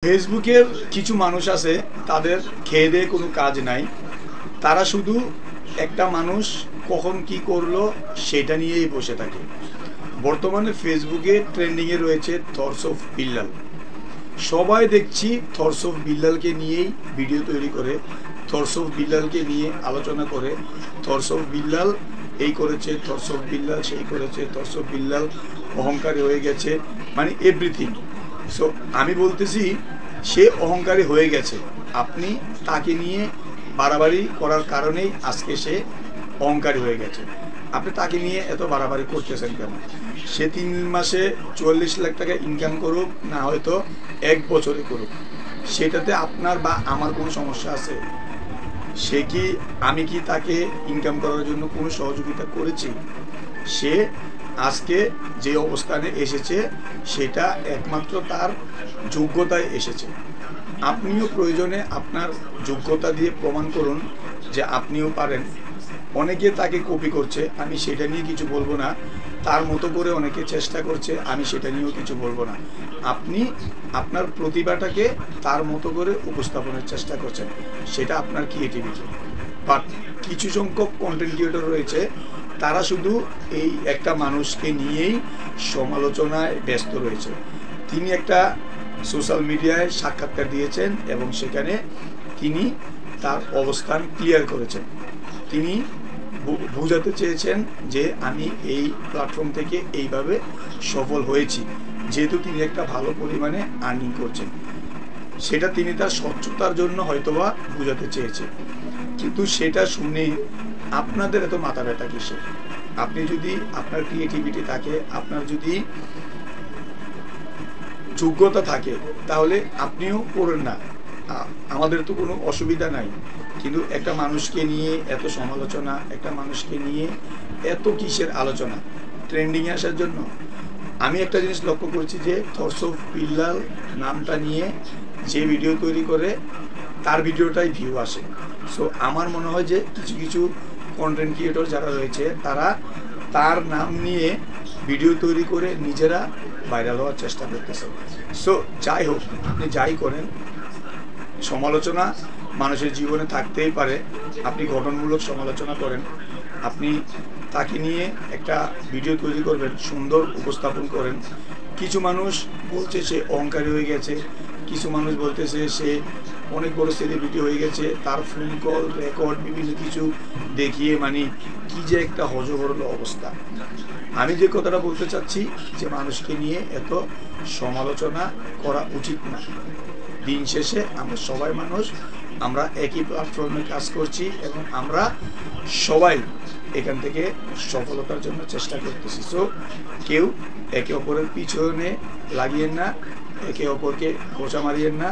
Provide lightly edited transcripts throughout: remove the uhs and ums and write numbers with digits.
ফেসবুকের কিছু মানুষ আছে তাদের খেয়ে দেয়ে কোনো কাজ নাই, তারা শুধু একটা মানুষ কখন কি করলো সেটা নিয়েই বসে থাকে। বর্তমানে ফেসবুকে ট্রেন্ডিংয়ে রয়েছে থটস অফ বিল্লাল। সবাই দেখছি থটস অফ বিল্লালকে নিয়েই ভিডিও তৈরি করে, থটস অফ বিল্লালকে নিয়ে আলোচনা করে, থটস অফ বিল্লাল এই করেছে, থটস অফ বিল্লাল সেই করেছে, থটস অফ বিল্লাল অহংকারী হয়ে গেছে, মানে এভরিথিং। সো আমি বলতেছি সে অহংকারী হয়ে গেছে, আপনি তাকে নিয়ে বাড়াবাড়ি করার কারণেই আজকে সে অহংকারী হয়ে গেছে। আপনি তাকে নিয়ে এত বাড়াবাড়ি করতেছেন কেন? সে 3 মাসে 44 লাখ টাকা ইনকাম করুক, না হয়তো 1 বছরে করুক, সেটাতে আপনার বা আমার কোনো সমস্যা আছে? আমি কি তাকে ইনকাম করার জন্য কোনো সহযোগিতা করেছি? সে আজকে যে অবস্থানে এসেছে সেটা একমাত্র তার যোগ্যতায় এসেছে। আপনিও প্রয়োজনে আপনার যোগ্যতা দিয়ে প্রমাণ করুন যে আপনিও পারেন। অনেকে তাকে কপি করছে, আমি সেটা নিয়ে কিছু বলবো না। তার মতো করে অনেকে চেষ্টা করছে, আমি সেটা নিয়েও কিছু বলবো না। আপনি আপনার প্রতিভাটাকে তার মতো করে উপস্থাপনের চেষ্টা করছেন, সেটা আপনার ক্রিয়েটিভিটি। বাট কিছু সংখ্যক কন্টেন্ট ক্রিয়েটর রয়েছে, তারা শুধু এই একটা মানুষকে নিয়েই সমালোচনায় ব্যস্ত রয়েছে। তিনি একটা সোশ্যাল মিডিয়ায় সাক্ষাৎকার দিয়েছেন এবং সেখানে তিনি তার অবস্থান ক্লিয়ার করেছেন। তিনি বোঝাতে চেয়েছেন যে আমি এই প্ল্যাটফর্ম থেকে এইভাবে সফল হয়েছি, যেহেতু তিনি একটা ভালো পরিমাণে আর্নিং করছেন। সেটা তিনি তার স্বচ্ছতার জন্য হয়তোবা বোঝাতে চেয়েছেন, কিন্তু সেটা শুনে আপনাদের এত মাথা ব্যথা কিসে? আপনি যদি আপনার ক্রিয়েটিভিটি থাকে, আপনার যদি যোগ্যতা থাকে, তাহলে আপনিও করেন না, আমাদের তো কোনো অসুবিধা নাই। কিন্তু একটা মানুষকে নিয়ে এত সমালোচনা, একটা মানুষকে নিয়ে এত কিসের আলোচনা? ট্রেন্ডিংয়ে আসার জন্য? আমি একটা জিনিস লক্ষ্য করছি যে থটস অফ বিল্লাল নামটা নিয়ে যে ভিডিও তৈরি করে তার ভিডিওটাই ভিউ আসে। সো আমার মনে হয় যে কিছু কিছু কন্টেন্ট ক্রিয়েটর যারা রয়েছে তারা তার নাম নিয়ে ভিডিও তৈরি করে নিজেরা ভাইরাল হওয়ার চেষ্টা করতেছে। সো যাই হোক, আপনি যাই করেন, সমালোচনা মানুষের জীবনে থাকতেই পারে। আপনি গঠনমূলক সমালোচনা করেন, আপনি তাকে নিয়ে একটা ভিডিও তৈরি করবেন, সুন্দর উপস্থাপন করেন। কিছু মানুষ বলছে সে অহংকারী হয়ে গেছে, কিছু মানুষ বলতেছে সে অনেক বড় সেলিব্রিটি হয়ে গেছে, তার ফোন কল রেকর্ড বিভিন্ন কিছু দেখিয়ে মানে কি যে একটা হজবরল অবস্থা। আমি যে কথাটা বলতে চাচ্ছি যে মানুষকে নিয়ে এত সমালোচনা করা উচিত না। দিন শেষে আমরা সবাই মানুষ, আমরা একই প্ল্যাটফর্মে কাজ করছি এবং আমরা সবাই এখান থেকে সফলতার জন্য চেষ্টা করতেছি। সো কেউ একে অপরের পিছনে লাগিয়েন না, একে অপরকে খোঁচা মারিয়েন না।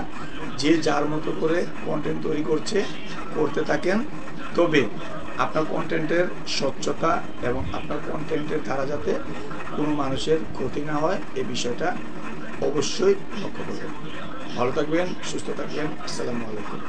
যে যার মতো করে কন্টেন্ট তৈরি করতে থাকেন, তবে আপনার কন্টেন্টের স্বচ্ছতা এবং আপনার কন্টেন্টের দ্বারা যাতে কোনো মানুষের ক্ষতি না হয়, এই বিষয়টা অবশ্যই লক্ষ্য করবেন। ভালো থাকবেন, সুস্থ থাকবেন। আসসালামু আলাইকুম।